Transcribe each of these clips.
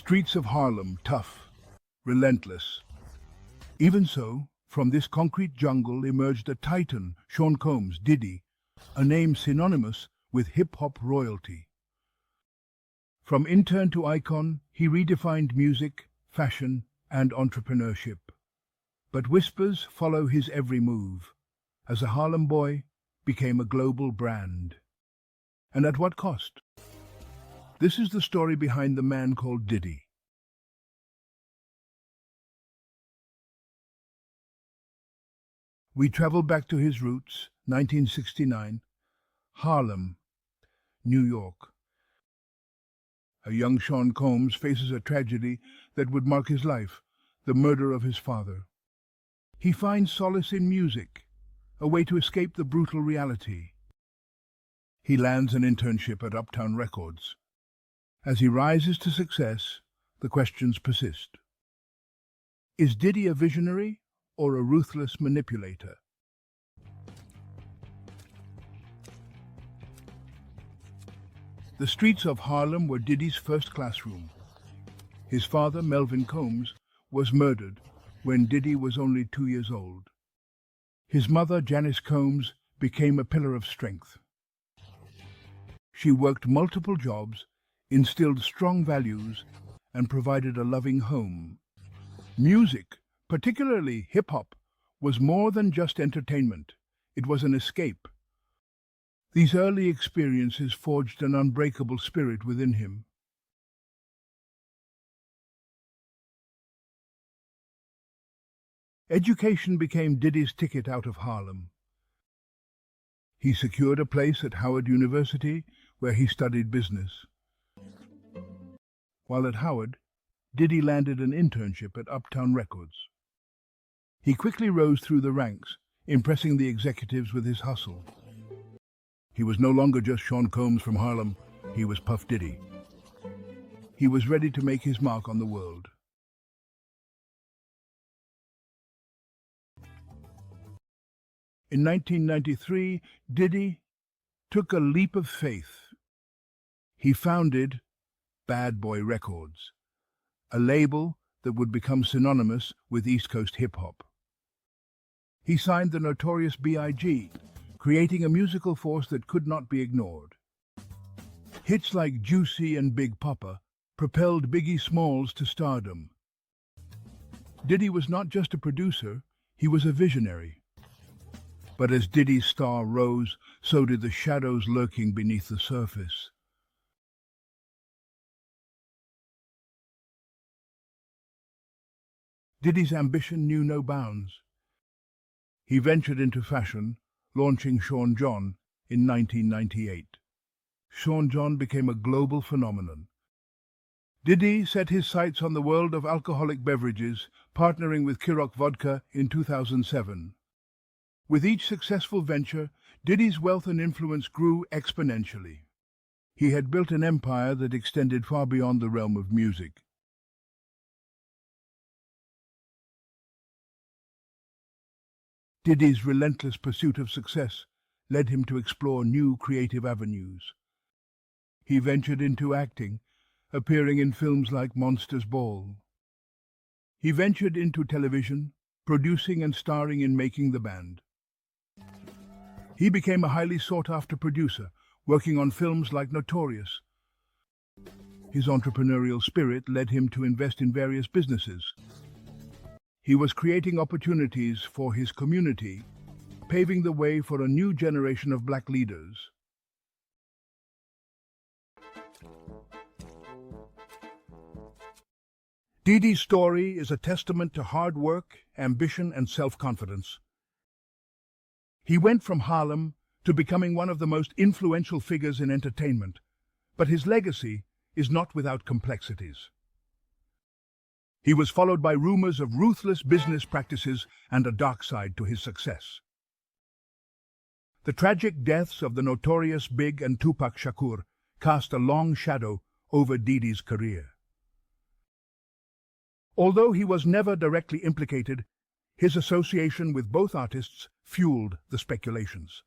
streets of Harlem, tough, relentless. Even so, from this concrete jungle emerged a titan, Sean Combs, Diddy, a name synonymous with hip-hop royalty. From intern to icon, he redefined music, fashion, and entrepreneurship. But whispers follow his every move. As a Harlem boy, became a global brand. And at what cost? This is the story behind the man called Diddy. We travel back to his roots, 1969, Harlem, New York. A young Sean Combs faces a tragedy that would mark his life, the murder of his father. He finds solace in music, a way to escape the brutal reality. He lands an internship at Uptown Records. As he rises to success, the questions persist. Is Diddy a visionary or a ruthless manipulator? The streets of Harlem were Diddy's first classroom. His father, Melvin Combs, was murdered when Diddy was only 2 years old. His mother, Janice Combs, became a pillar of strength. She worked multiple jobs, instilled strong values, and provided a loving home. Music, particularly hip-hop, was more than just entertainment. It was an escape. These early experiences forged an unbreakable spirit within him. Education became Diddy's ticket out of Harlem. He secured a place at Howard University, where he studied business. While at Howard, Diddy landed an internship at Uptown Records. He quickly rose through the ranks, impressing the executives with his hustle. He was no longer just Sean Combs from Harlem, he was Puff Diddy. He was ready to make his mark on the world. In 1993, Diddy took a leap of faith. He founded Bad Boy Records, a label that would become synonymous with East Coast hip-hop. He signed the notorious B.I.G., creating a musical force that could not be ignored. Hits like Juicy and Big Papa propelled Biggie Smalls to stardom. Diddy was not just a producer, he was a visionary. But as Diddy's star rose, so did the shadows lurking beneath the surface. Diddy's ambition knew no bounds. He ventured into fashion, launching Sean John in 1998. Sean John became a global phenomenon. Diddy set his sights on the world of alcoholic beverages, partnering with Ciroc Vodka in 2007. With each successful venture, Diddy's wealth and influence grew exponentially. He had built an empire that extended far beyond the realm of music. Diddy's relentless pursuit of success led him to explore new creative avenues. He ventured into acting, appearing in films like Monsters Ball. He ventured into television, producing and starring in Making the Band. He became a highly sought-after producer, working on films like Notorious. His entrepreneurial spirit led him to invest in various businesses. He was creating opportunities for his community, paving the way for a new generation of black leaders. Diddy's story is a testament to hard work, ambition, and self-confidence. He went from Harlem to becoming one of the most influential figures in entertainment, but his legacy is not without complexities. He was followed by rumors of ruthless business practices and a dark side to his success. The tragic deaths of the notorious Big and Tupac Shakur cast a long shadow over Diddy's career. Although he was never directly implicated, his association with both artists fueled the speculations.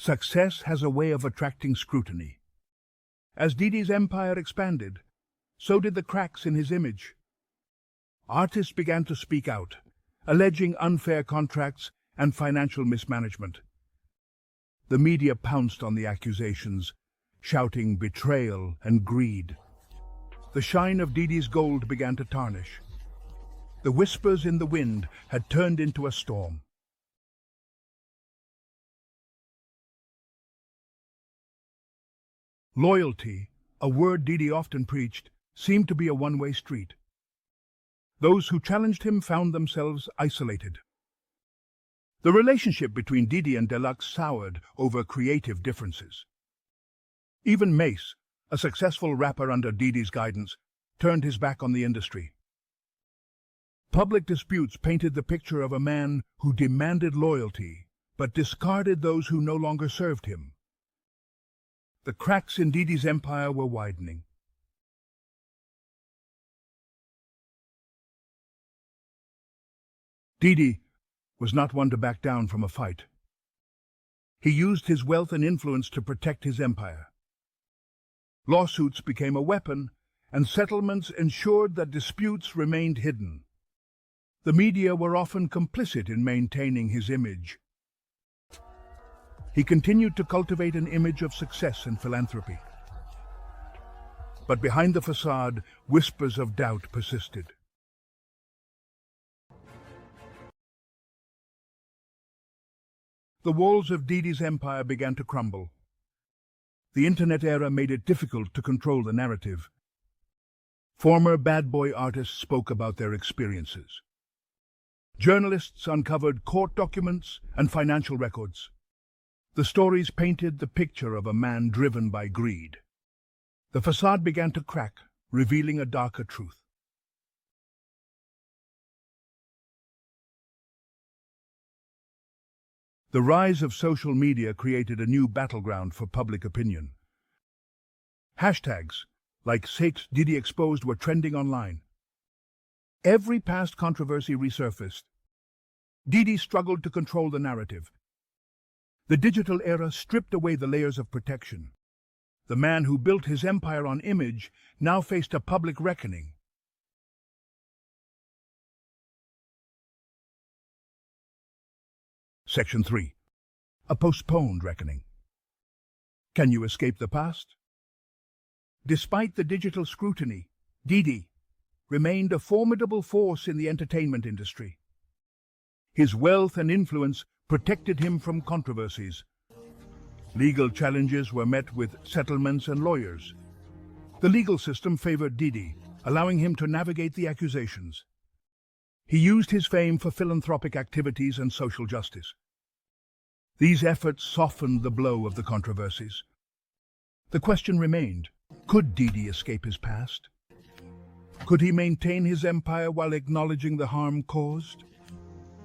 Success has a way of attracting scrutiny. As Diddy's empire expanded, so did the cracks in his image. Artists began to speak out, alleging unfair contracts and financial mismanagement. The media pounced on the accusations, shouting betrayal and greed. The shine of Diddy's gold began to tarnish. The whispers in the wind had turned into a storm. Loyalty, a word Diddy often preached, seemed to be a one-way street. Those who challenged him found themselves isolated. The relationship between Diddy and Deluxe soured over creative differences. Even Mace, a successful rapper under Diddy's guidance, turned his back on the industry. Public disputes painted the picture of a man who demanded loyalty, but discarded those who no longer served him. The cracks in Diddy's empire were widening. Diddy was not one to back down from a fight. He used his wealth and influence to protect his empire. Lawsuits became a weapon, and settlements ensured that disputes remained hidden. The media were often complicit in maintaining his image. He continued to cultivate an image of success and philanthropy. But behind the facade, whispers of doubt persisted. The walls of Diddy's empire began to crumble. The internet era made it difficult to control the narrative. Former bad boy artists spoke about their experiences. Journalists uncovered court documents and financial records. The stories painted the picture of a man driven by greed. The facade began to crack, revealing a darker truth. The rise of social media created a new battleground for public opinion. Hashtags, like Sakes Diddy Exposed, were trending online. Every past controversy resurfaced. Diddy struggled to control the narrative. The digital era stripped away the layers of protection. The man who built his empire on image now faced a public reckoning. Section 3. A postponed reckoning. Can you escape the past? Despite the digital scrutiny, Diddy remained a formidable force in the entertainment industry. His wealth and influence protected him from controversies. Legal challenges were met with settlements and lawyers. The legal system favored Diddy, allowing him to navigate the accusations. He used his fame for philanthropic activities and social justice. These efforts softened the blow of the controversies. The question remained, could Diddy escape his past? Could he maintain his empire while acknowledging the harm caused?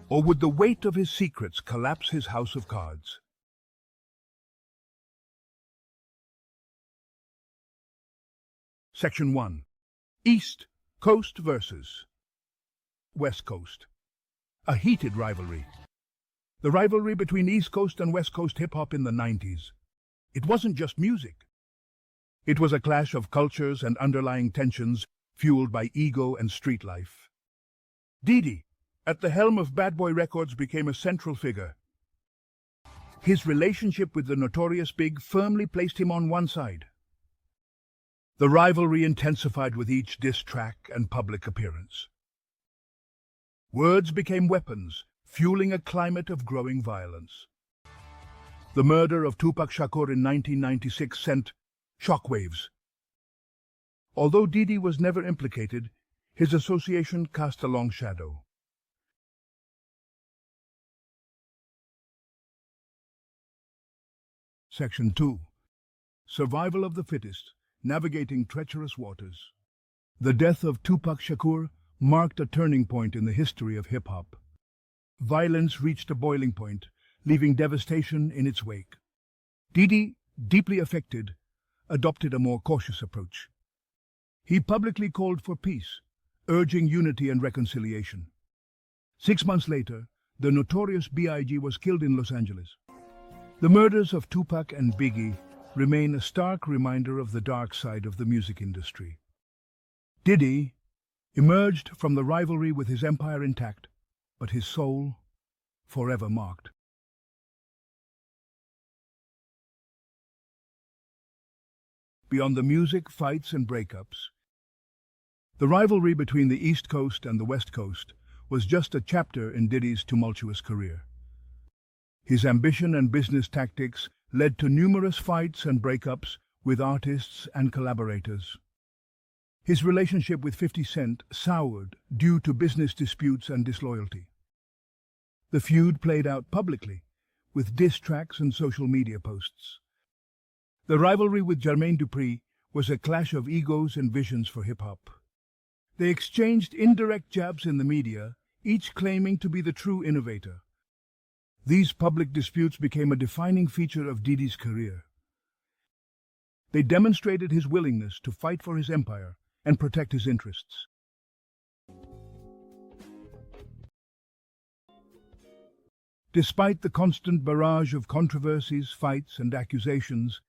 Or would the weight of his secrets collapse his house of cards? Section 1. East Coast versus West Coast. A heated rivalry. The rivalry between East Coast and West Coast hip-hop in the 90s. It wasn't just music. It was a clash of cultures and underlying tensions fueled by ego and street life. Diddy, at the helm of Bad Boy Records, became a central figure. His relationship with the Notorious Big firmly placed him on one side. The rivalry intensified with each diss track and public appearance. Words became weapons, fueling a climate of growing violence. The murder of Tupac Shakur in 1996 sent shockwaves. Although Diddy was never implicated, his association cast a long shadow. Section 2. Survival of the fittest, navigating treacherous waters. The death of Tupac Shakur marked a turning point in the history of hip-hop. Violence reached a boiling point, leaving devastation in its wake. Diddy, deeply affected, adopted a more cautious approach. He publicly called for peace, urging unity and reconciliation. 6 months later, the notorious B.I.G. was killed in Los Angeles. The murders of Tupac and Biggie remain a stark reminder of the dark side of the music industry. Diddy emerged from the rivalry with his empire intact, but his soul forever marked. Beyond the music, fights, and breakups, the rivalry between the East Coast and the West Coast was just a chapter in Diddy's tumultuous career. His ambition and business tactics led to numerous fights and breakups with artists and collaborators. His relationship with 50 Cent soured due to business disputes and disloyalty. The feud played out publicly, with diss tracks and social media posts. The rivalry with Jermaine Dupri was a clash of egos and visions for hip-hop. They exchanged indirect jabs in the media, each claiming to be the true innovator. These public disputes became a defining feature of Diddy's career. They demonstrated his willingness to fight for his empire and protect his interests. Despite the constant barrage of controversies, fights, and accusations,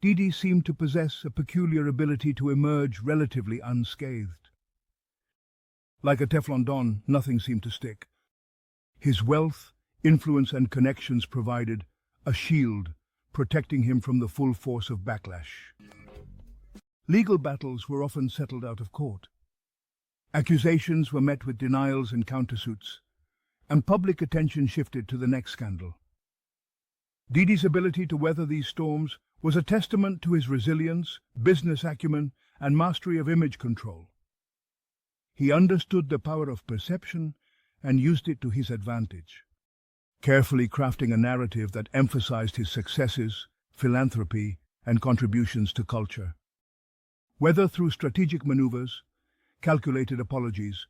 Diddy seemed to possess a peculiar ability to emerge relatively unscathed. Like a Teflon Don, nothing seemed to stick. His wealth, influence, and connections provided a shield, protecting him from the full force of backlash. Legal battles were often settled out of court. Accusations were met with denials and countersuits, and public attention shifted to the next scandal. Diddy's ability to weather these storms was a testament to his resilience, business acumen, and mastery of image control. He understood the power of perception and used it to his advantage, carefully crafting a narrative that emphasized his successes, philanthropy, and contributions to culture. Whether through strategic maneuvers, calculated apologies,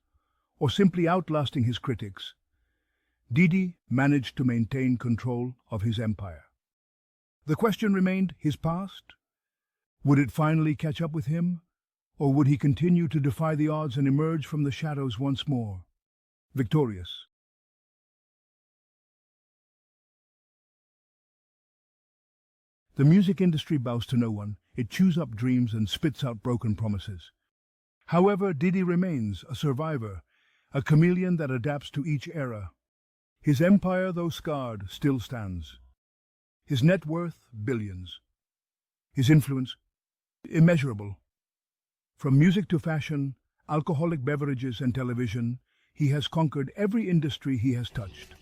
or simply outlasting his critics, Diddy managed to maintain control of his empire. The question remained, his past? Would it finally catch up with him, or would he continue to defy the odds and emerge from the shadows once more, victorious? The music industry bows to no one. It chews up dreams and spits out broken promises. However, Diddy remains a survivor, a chameleon that adapts to each era. His empire, though scarred, still stands. His net worth, billions. His influence, immeasurable. From music to fashion, alcoholic beverages and television, he has conquered every industry he has touched.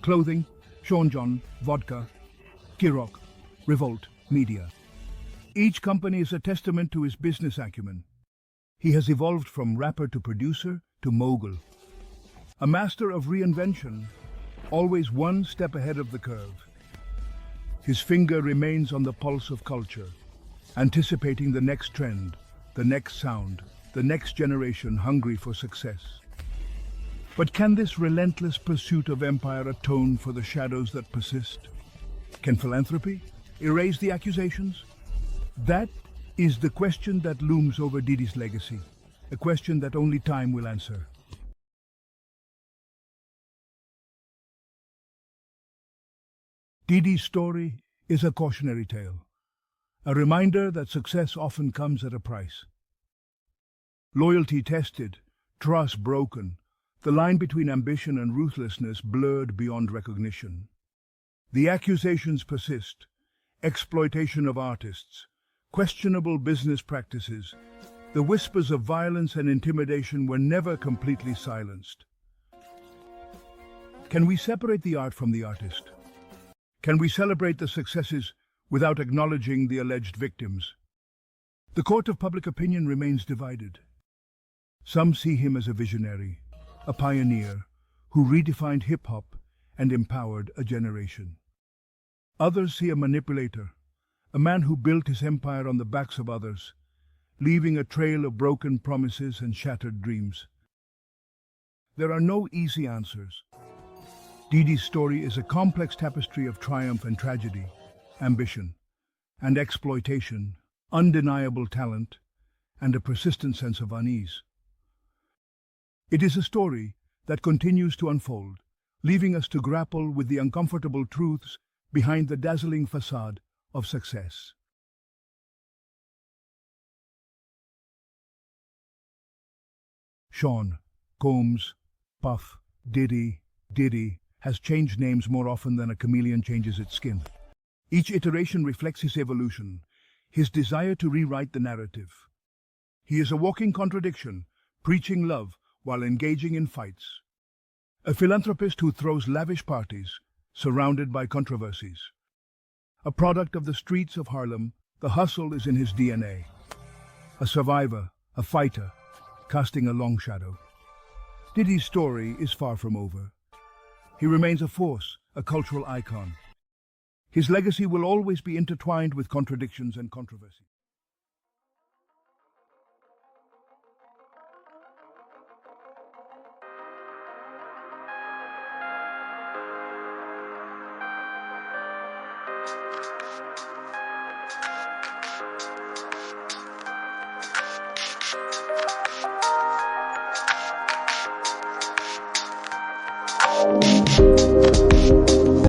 Clothing, Sean John, vodka, Kirok, Revolt, media. Each company is a testament to his business acumen. He has evolved from rapper to producer to mogul. A master of reinvention, always one step ahead of the curve. His finger remains on the pulse of culture, anticipating the next trend, the next sound, the next generation hungry for success. But can this relentless pursuit of empire atone for the shadows that persist? Can philanthropy erase the accusations? That is the question that looms over Diddy's legacy, a question that only time will answer. Diddy's story is a cautionary tale, a reminder that success often comes at a price. Loyalty tested, trust broken, the line between ambition and ruthlessness blurred beyond recognition. The accusations persist: exploitation of artists, questionable business practices. The whispers of violence and intimidation were never completely silenced. Can we separate the art from the artist? Can we celebrate the successes without acknowledging the alleged victims? The court of public opinion remains divided. Some see him as a visionary, a pioneer who redefined hip-hop and empowered a generation. Others see a manipulator, a man who built his empire on the backs of others, leaving a trail of broken promises and shattered dreams. There are no easy answers. Diddy's story is a complex tapestry of triumph and tragedy, ambition and exploitation, undeniable talent, and a persistent sense of unease. It is a story that continues to unfold, leaving us to grapple with the uncomfortable truths behind the dazzling facade of success. Sean, Combs, Puff, Diddy has changed names more often than a chameleon changes its skin. Each iteration reflects his evolution, his desire to rewrite the narrative. He is a walking contradiction, preaching love while engaging in fights. A philanthropist who throws lavish parties, surrounded by controversies. A product of the streets of Harlem, the hustle is in his DNA. A survivor, a fighter, casting a long shadow. Diddy's story is far from over. He remains a force, a cultural icon. His legacy will always be intertwined with contradictions and controversy.